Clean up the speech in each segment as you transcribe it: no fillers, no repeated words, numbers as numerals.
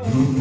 မ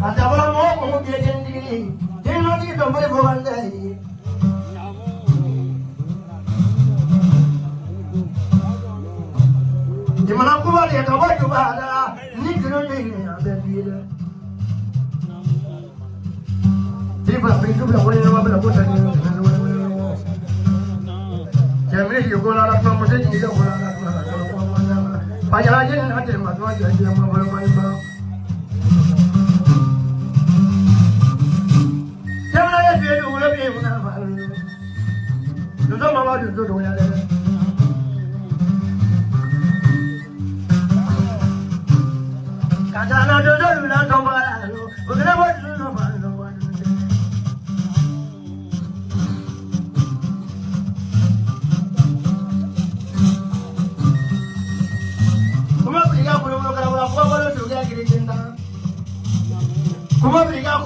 Ataba mo mo jendi jeno di do mai bogande Dimana ku ba ya kawa ku ba da ni kiro ni ya be bile Diba pintu bla wala wala bla bota ni Jamil yugo la ra mo se ni yugo la ra pa ya je na te ma to je je ma wala wala Don't know what you're doing. Katana don't know tomorrow. We're gonna watch no one. Come on, bring up to get it. Come on, bring up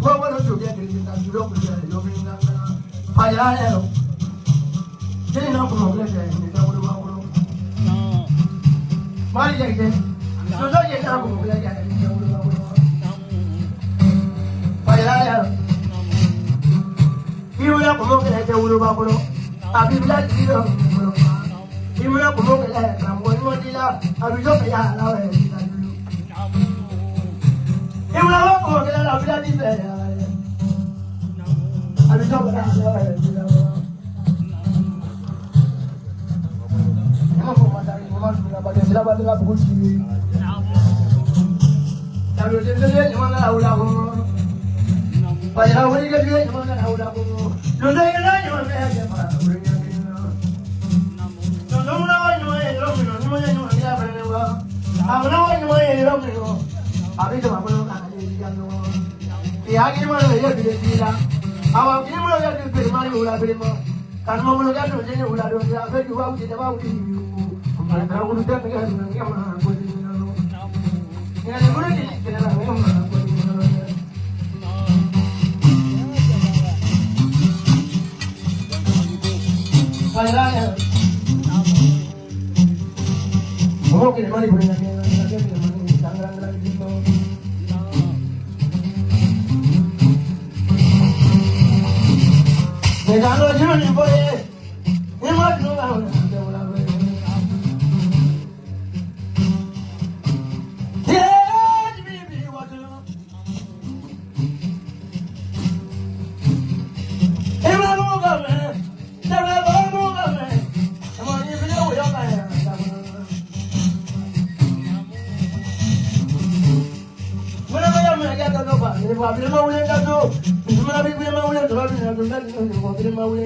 What to get it? You don't get it. Payaro. They know from the My again. So don't get out of the Payaro. You will have to look at the Urubabolo. I'll be glad to you. You will have to look at them. What you want, I'll be looking at it. You will have to look at it. I'm talking about Our people are going to pay money. Can Momo get to Jenny? Will I do that? You out it about you. I will tell you. Okay, money for I don't know you for it. You must know how to do it. Yeah, baby, what do you know? Hey, my mother, man. Tell me about my mother, man. Come on, you know your man. Whenever I'm going to get to know about it, if I'm going to go. Mami we ma wule to ba bi na do na ni ko bi ma wule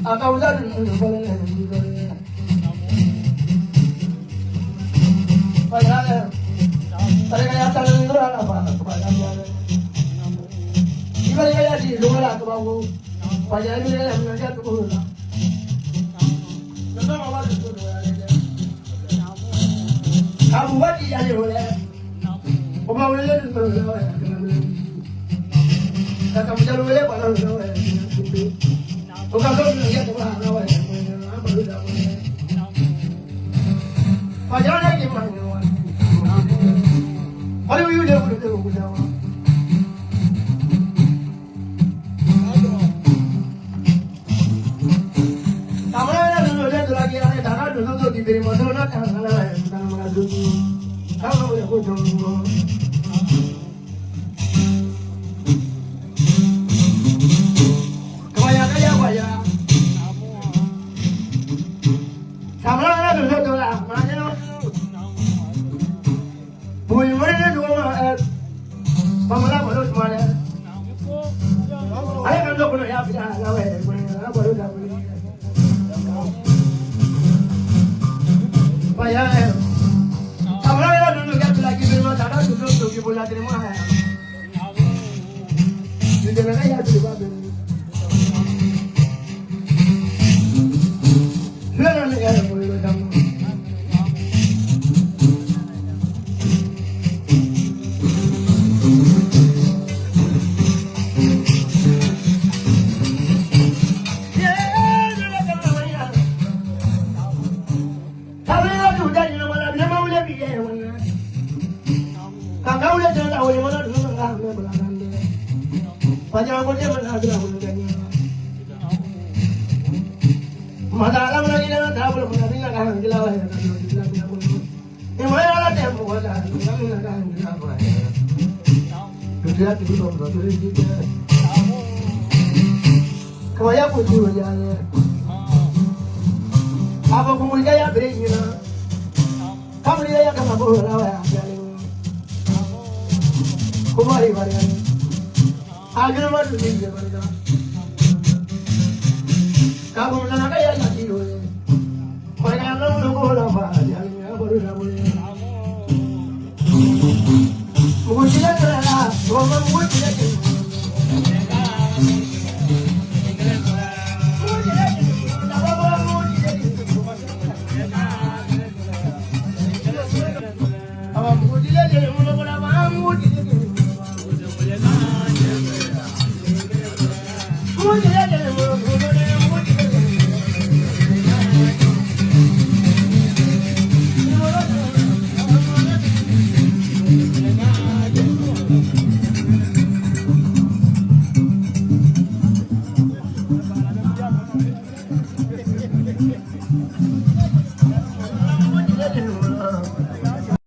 aka wula do ni ko le ni ko le pa ya le tare ga ya ta ni do na ba pa ya ya le iba ga ya di do la to ba wo pa ya ni le na ya to ko la no no ma ba do do ya le ka bu wa di ya le wo le o ba wule le to le ya Kamu jalan boleh pada orang itu. Bukan kau lihat orang orang yang baru dah boleh. Pajaran lagi mana? Hari ini dia boleh tu boleh. Kamu ada dulu dia tu lagi ada tanah dulu tu diberi modal nak tanah mengadu. Kamu boleh kau Kamu ada dulu kan lagi bermata ada dulu. Baca aku dia mana ada aku ni. Mata alam lagi dah tak boleh mana ni nak gila lah. Ini mana ada dia buat dah. Nak gila apa? Dia tu tu tu dia. Kau ya pun tu dia. Apa kamu gaya beri ni lah. Kamu dia kamu boleh lah ya. Kumari mari. Agar madu ni je mari. Kamu nak gaya lagi tu. Kau yang nak boleh apa? Jangan boleh dah boleh. Mungkin lah, orang mungkin lah. Apa mungkin lah? Mula mula